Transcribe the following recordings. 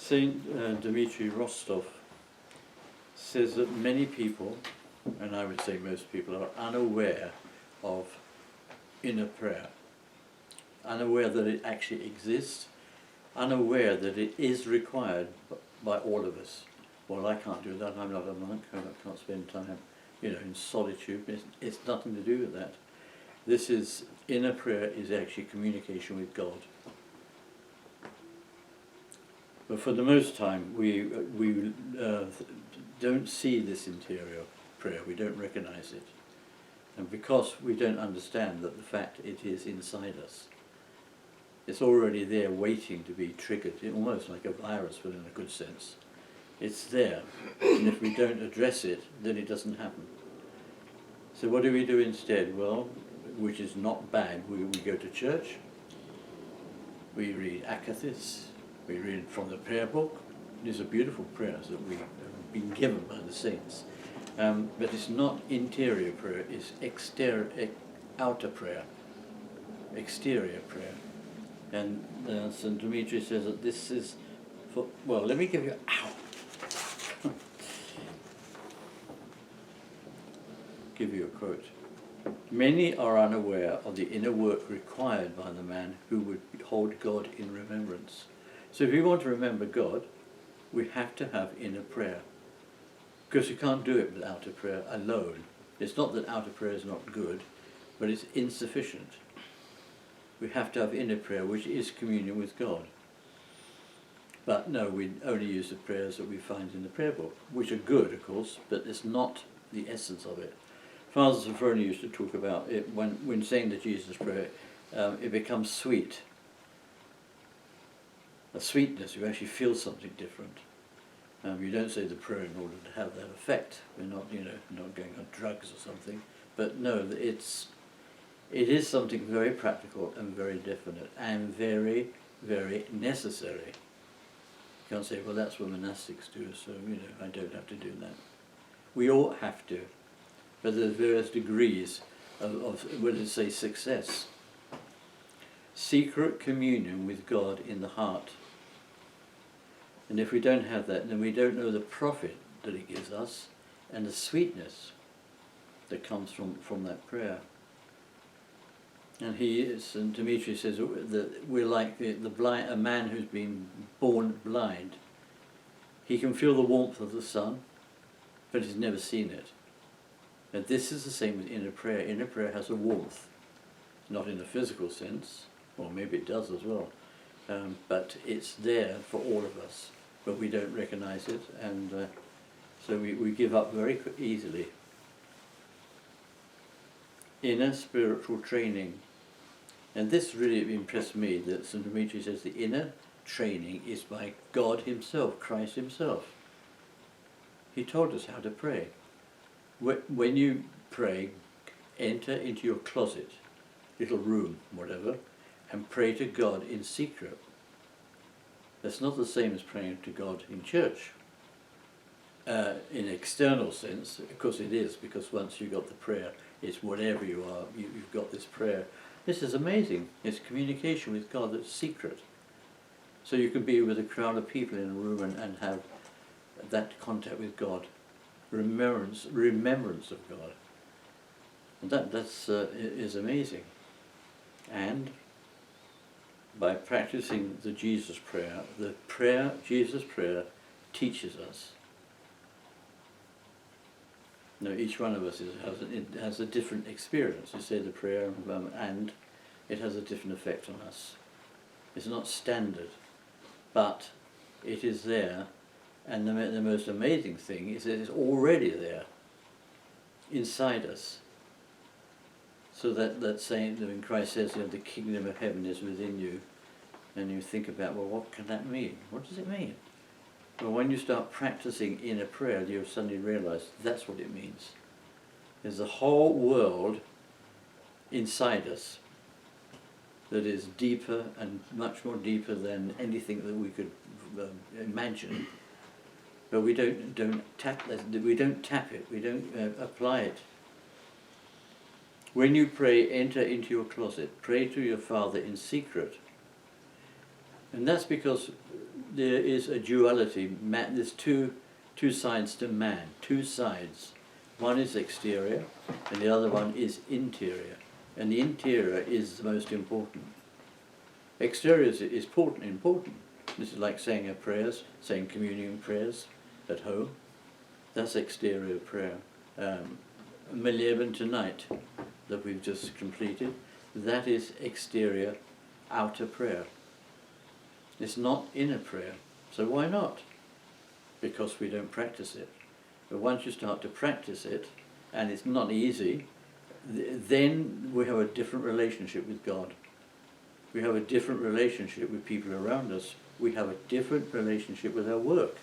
Saint Dmitri Rostov says that many people, and I would say most people, are unaware of inner prayer, unaware that it actually exists, unaware that it is required by all of us. Well, I can't do that, I'm not a monk, I can't spend time, in solitude. It's nothing to do with that. This is, inner prayer is actually communication with God. But for the most time, we don't see this interior prayer, we don't recognize it. And because we don't understand that the fact it is inside us, it's already there waiting to be triggered, almost like a virus, but in a good sense. It's there, and if we don't address it, then it doesn't happen. So what do we do instead? Well, which is not bad, we go to church, we read Akathis, we read from the prayer book. These are beautiful prayers that we have been given by the saints. But it's not interior prayer, it's outer prayer, exterior prayer. And St. Dmitri says that this is for, well, let me give you, give you a quote. Many are unaware of the inner work required by the man who would hold God in remembrance. So if we want to remember God, we have to have inner prayer. Because you can't do it with outer prayer alone. It's not that outer prayer is not good, but it's insufficient. We have to have inner prayer, which is communion with God. But no, we only use the prayers that we find in the prayer book, which are good, of course, but it's not the essence of it. Father Sophrony used to talk about it when saying the Jesus prayer, it becomes sweet. A sweetness, you actually feel something different. You don't say the prayer in order to have that effect. We're not, not going on drugs or something. But no, it is something very practical and very definite and very, very necessary. You can't say, well, that's what monastics do, so, I don't have to do that. We all have to. But there's various degrees of what does it say, success. Secret communion with God in the heart. And if we don't have that, then we don't know the profit that it gives us and the sweetness that comes from that prayer. And St. Dmitri says that we're like a man who's been born blind. He can feel the warmth of the sun, but he's never seen it. And this is the same with inner prayer. Inner prayer has a warmth, not in a physical sense, or maybe it does as well, but it's there for all of us, but we don't recognize it, and so we give up very easily. Inner spiritual training. And this really impressed me, that St. Dmitri says the inner training is by God himself, Christ himself. He told us how to pray. When you pray, enter into your closet, little room, whatever, and pray to God in secret. That's not the same as praying to God in church. In external sense, of course it is, because once you've got the prayer, it's whatever you are, you've got this prayer. This is amazing. It's communication with God that's secret. So you can be with a crowd of people in a room and have that contact with God. Remembrance of God. And that is amazing. And by practicing the Jesus prayer, Jesus prayer teaches us. Now, each one of us has a different experience. You say the prayer, and it has a different effect on us. It's not standard, but it is there. And the most amazing thing is that it's already there, inside us. So that saying, when Christ says, the kingdom of heaven is within you, and you think about, well, what can that mean? What does it mean? Well, when you start practicing inner prayer, you suddenly realize that's what it means. There's a whole world inside us that is deeper and much more deeper than anything that we could imagine. But we don't tap it, we don't apply it. When you pray, enter into your closet, pray to your Father in secret. And that's because there is a duality. There's two sides to man, two sides. One is exterior and the other one is interior. And the interior is the most important. Exterior is important. This is like saying our prayers, saying communion prayers at home. That's exterior prayer. Mileben tonight that we've just completed, that is exterior, outer prayer. It's not inner prayer. So why not? Because we don't practice it. But once you start to practice it, and it's not easy, then we have a different relationship with God. We have a different relationship with people around us. We have a different relationship with our work.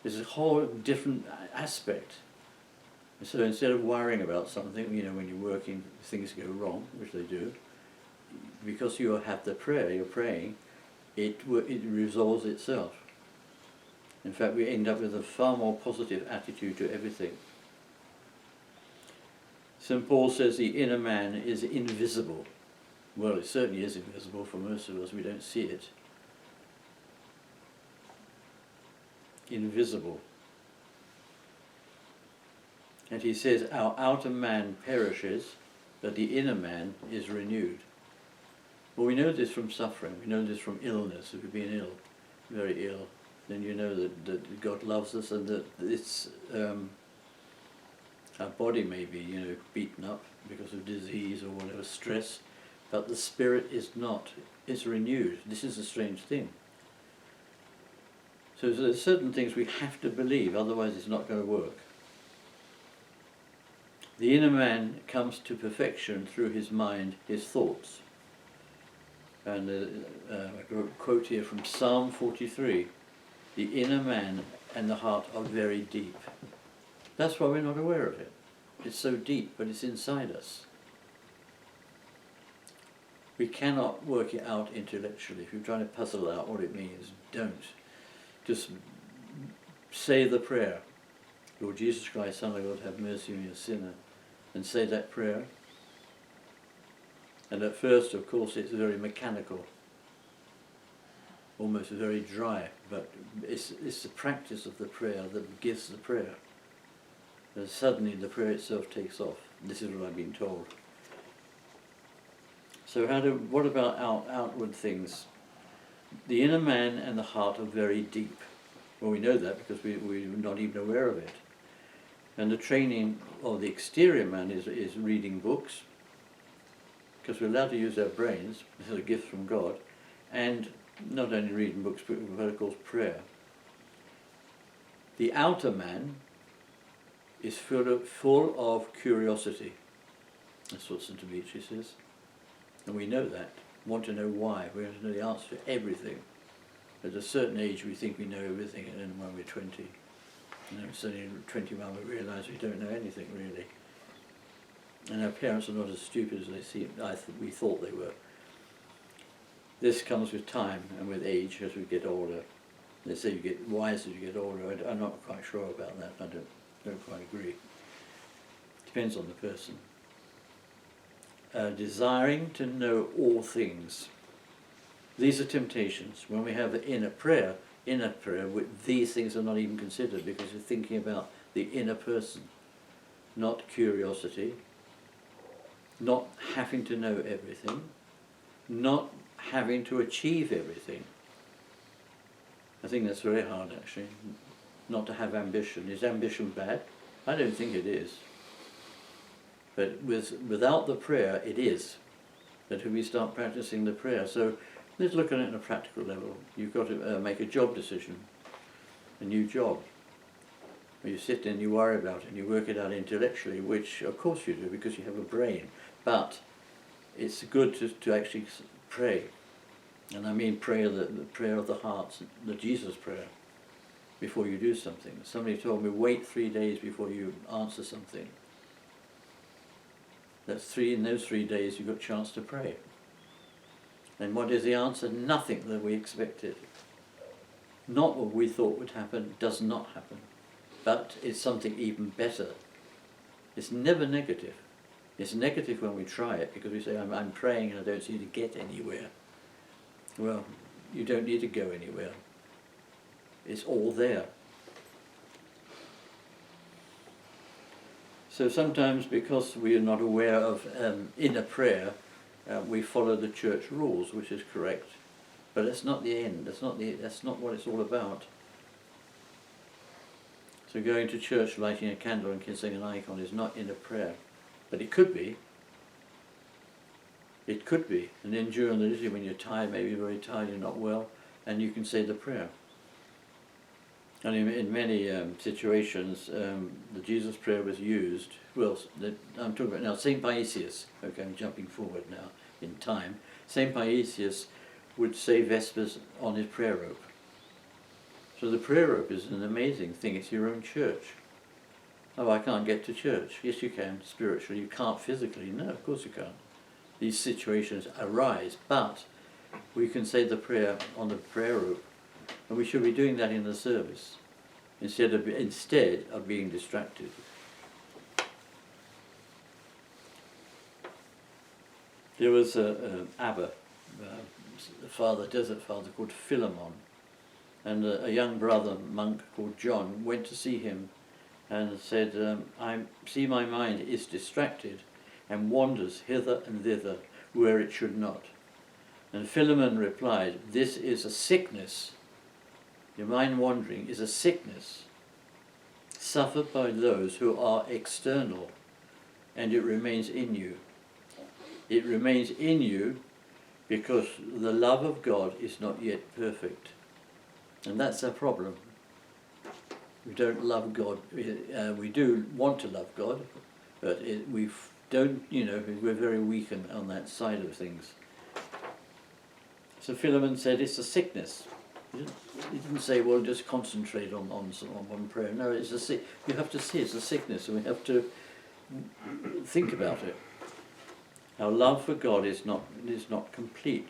There's a whole different aspect. And so instead of worrying about something, when you're working, things go wrong, which they do, because you have the prayer, you're praying, it resolves itself. In fact, we end up with a far more positive attitude to everything. St. Paul says the inner man is invisible. Well, it certainly is invisible for most of us. We don't see it. Invisible. And he says our outer man perishes, but the inner man is renewed. Well, we know this from suffering. We know this from illness. If we've been ill, very ill, then you know that God loves us, and that it's our body may be beaten up because of disease or whatever, stress, but the spirit is not. It's renewed. This is a strange thing. So there's certain things we have to believe, otherwise it's not going to work. The inner man comes to perfection through his mind, his thoughts. And I got a quote here from Psalm 43. The inner man and the heart are very deep. That's why we're not aware of it. It's so deep, but it's inside us. We cannot work it out intellectually. If you're trying to puzzle out what it means, don't. Just say the prayer. Lord Jesus Christ, Son of God, have mercy on me, a sinner. And say that prayer. And at first, of course, it's very mechanical. Almost very dry. But it's the practice of the prayer that gives the prayer. And suddenly the prayer itself takes off. This is what I've been told. So what about outward things? The inner man and the heart are very deep. Well, we know that because we're not even aware of it. And the training of the exterior man is reading books, because we're allowed to use our brains. This is a gift from God. And not only reading books, but of course prayer. The outer man is full of curiosity. That's what St. Dimitri says. And we know that. We want to know why. We want to know the answer to everything. At a certain age we think we know everything, and then when we're 20, suddenly 21 we realise we don't know anything really. And our parents are not as stupid as we thought they were. This comes with time and with age as we get older. They say you get wiser as you get older. I'm not quite sure about that. I don't quite agree. Depends on the person. Desiring to know all things. These are temptations. When we have the inner prayer, these things are not even considered, because you're thinking about the inner person, not curiosity, not having to know everything, not having to achieve everything. I think that's very hard, actually, not to have ambition. Is ambition bad? I don't think it is. But without the prayer, it is. That if we start practicing the prayer, so let's look at it on a practical level. You've got to make a job decision, a new job. You sit and you worry about it and you work it out intellectually, which of course you do because you have a brain. But it's good to actually pray. And I mean prayer, the prayer of the heart, the Jesus prayer, before you do something. Somebody told me, wait 3 days before you answer something. In those 3 days you've got a chance to pray. And what is the answer? Nothing that we expected. Not what we thought would happen, does not happen. But it's something even better. It's never negative. It's negative when we try it, because we say, I'm praying and I don't seem to get anywhere. Well, you don't need to go anywhere. It's all there. So sometimes, because we are not aware of inner prayer, we follow the church rules, which is correct, but that's not the end. That's not what it's all about. So going to church, lighting a candle and kissing an icon is not inner prayer, but it could be. It could be. And then during the liturgy, when you're tired, maybe very tired, you're not well, and you can say the prayer. And in many situations, the Jesus prayer was used. Well, I'm talking about now St. Paisius. Okay, I'm jumping forward now in time. St. Paisius would say Vespers on his prayer rope. So the prayer rope is an amazing thing. It's your own church. Oh, I can't get to church. Yes, you can, spiritually. You can't physically. No, of course you can't. These situations arise, but we can say the prayer on the prayer rope, and we should be doing that in the service instead of being distracted. There was an abbot, a desert father called Philimon, and a young brother monk called John went to see him and said, I see my mind is distracted and wanders hither and thither where it should not. And Philimon replied, this is a sickness. Your mind wandering is a sickness suffered by those who are external, and it remains in you. It remains in you because the love of God is not yet perfect. And that's our problem. We don't love God. We do want to love God, but we don't, we're very weak on that side of things. So Philemon said it's a sickness. He didn't say, well, just concentrate on one prayer. No, it's you have to see it's a sickness, and we have to think about it. Our love for God is not complete.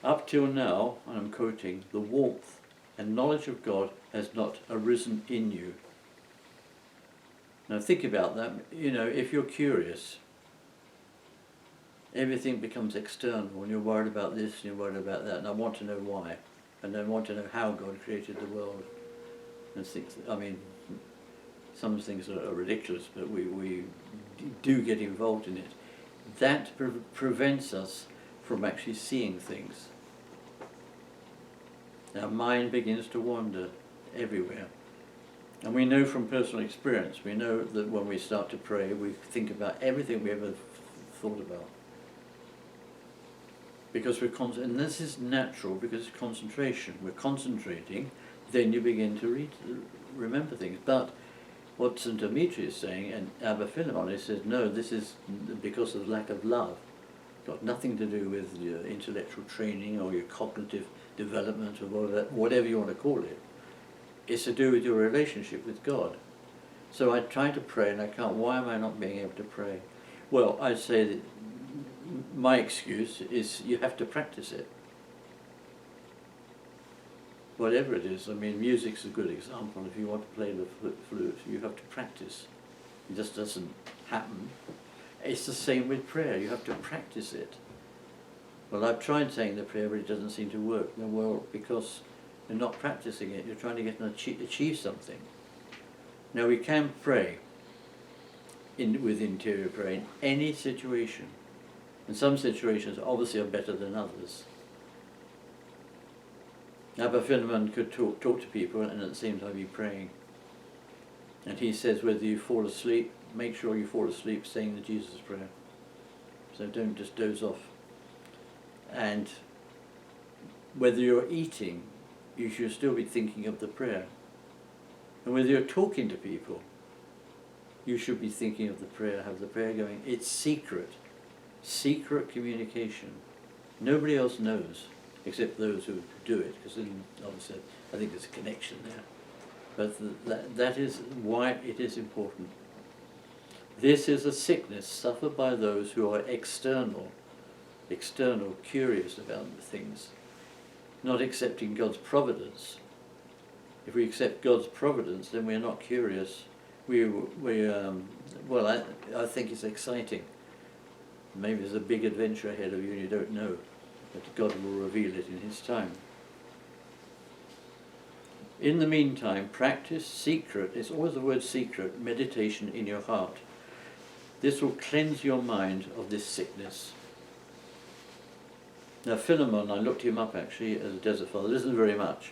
Up till now, and I'm quoting, the warmth and knowledge of God has not arisen in you. Now think about that. If you're curious, everything becomes external, and you're worried about this and you're worried about that, and I want to know why, and I want to know how God created the world. And things, some things are ridiculous, but we do get involved in it. That prevents us from actually seeing things. Our mind begins to wander everywhere. And we know from personal experience, we know that when we start to pray, we think about everything we ever thought about. Because and this is natural because it's concentration. We're concentrating, then you begin to remember things. But what St. Dimitri is saying, and Abba Philemon, he says, no, this is because of lack of love. It's got nothing to do with your intellectual training or your cognitive development or whatever you want to call it. It's to do with your relationship with God. So I try to pray and I can't. Why am I not being able to pray? Well, I'd say that my excuse is you have to practice it. Whatever it is, music's a good example. If you want to play the flute, you have to practice. It just doesn't happen. It's the same with prayer. You have to practice it. Well, I've tried saying the prayer, but it doesn't seem to work. Well, because you're not practicing it. You're trying to get and achieve something. Now, we can pray with interior prayer in any situation. And some situations obviously are better than others. Abba Philemon could talk to people and at the same time be praying. And he says whether you fall asleep, make sure you fall asleep saying the Jesus prayer. So don't just doze off. And whether you're eating, you should still be thinking of the prayer. And whether you're talking to people, you should be thinking of the prayer, have the prayer going. It's secret communication. Nobody else knows except those who do it, because then obviously I think there's a connection there. But that is why it is important. This is a sickness suffered by those who are external, curious about things, not accepting God's providence. If we accept God's providence, then we're not curious. I think it's exciting. Maybe there's a big adventure ahead of you and you don't know. but God will reveal it in his time. In the meantime, practice secret, it's always the word secret, meditation in your heart. This will cleanse your mind of this sickness. Now Philimon, I looked him up actually as a desert father, there isn't very much.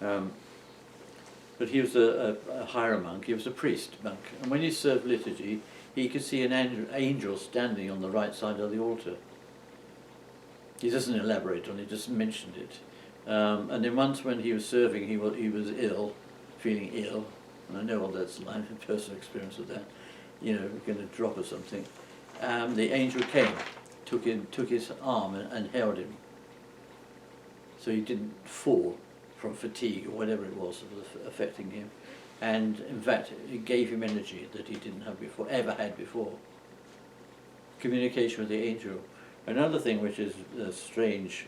But he was a hieromonk, he was a priest monk. And when he served liturgy, he could see an angel standing on the right side of the altar. He doesn't elaborate on it, just mentioned it. And then once when he was serving, he was ill, feeling ill. And I know what that's like, a personal experience of that. You know, going to drop or something. The angel came, took his arm and held him. So he didn't fall from fatigue or whatever it was that was affecting him. And in fact, it gave him energy that he didn't have before, ever had before. Communication with the angel. Another thing which is strange,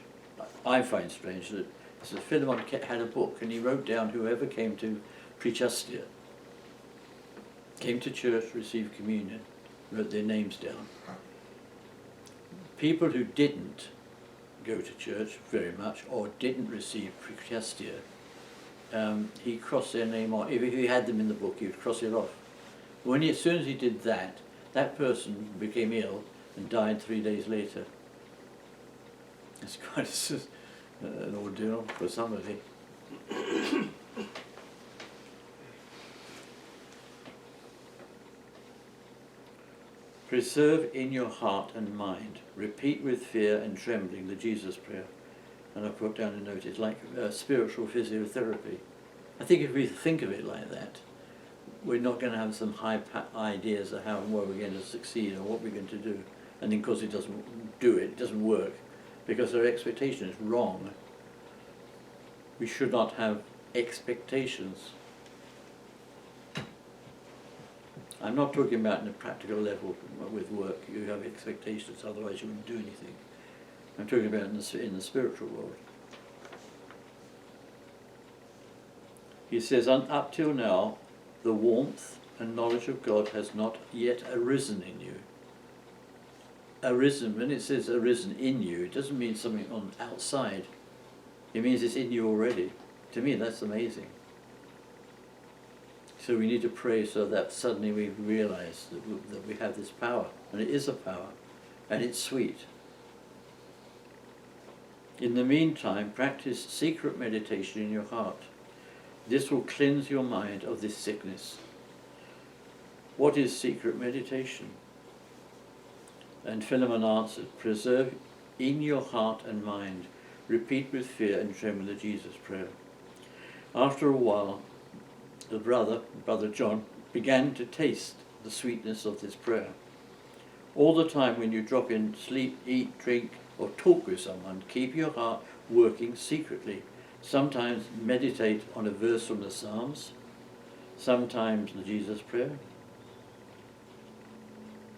I find strange, that Philimon had a book and he wrote down whoever came to Precustia, came to church, received communion, wrote their names down. People who didn't go to church very much or didn't receive Precustia, he crossed their name off. If he had them in the book, he would cross it off. As soon as he did that, that person became ill and died 3 days later. It's quite an ordeal for somebody. Preserve in your heart and mind. Repeat with fear and trembling the Jesus prayer. And I put down a note, it's like spiritual physiotherapy. I think if we think of it like that, we're not going to have some high ideas of how and where we're going to succeed or what we're going to do. And then because it doesn't work, because our expectation is wrong. We should not have expectations. I'm not talking about in a practical level with work. You have expectations, otherwise you wouldn't do anything. I'm talking about in the spiritual world. He says, up till now, the warmth and knowledge of God has not yet arisen in you. Arisen, when it says arisen in you, it doesn't mean something on outside. It means it's in you already. To me, that's amazing. So we need to pray so that suddenly we realize that we have this power. And it is a power. And it's sweet. In the meantime, practice secret meditation in your heart. This will cleanse your mind of this sickness. What is secret meditation? And Philimon answered, preserve in your heart and mind. Repeat with fear and tremble the Jesus prayer. After a while, the brother John, began to taste the sweetness of this prayer. All the time when you drop in, sleep, eat, drink, or talk with someone, keep your heart working secretly. Sometimes meditate on a verse from the Psalms, sometimes the Jesus prayer.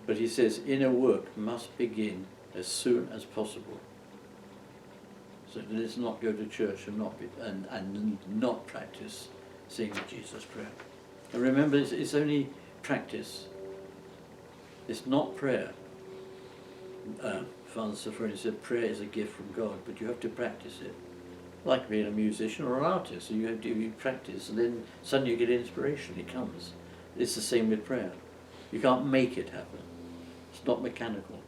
But he says inner work must begin as soon as possible. So let's not go to church and not practice saying the Jesus prayer. And remember, it's only practice. It's not prayer. Father Sophronius said prayer is a gift from God, but you have to practice it. Like being a musician or an artist, so you practice, and then suddenly you get inspiration, it comes. It's the same with prayer. You can't make it happen. It's not mechanical,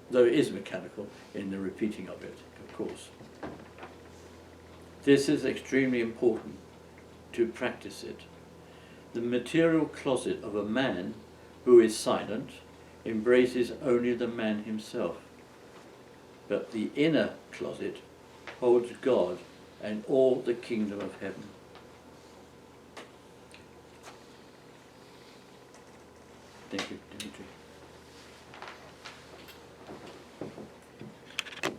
though it is mechanical in the repeating of it, of course. This is extremely important to practice it. The material closet of a man who is silent embraces only the man himself, but the inner closet holds God and all the kingdom of heaven. Thank you, Dimitri.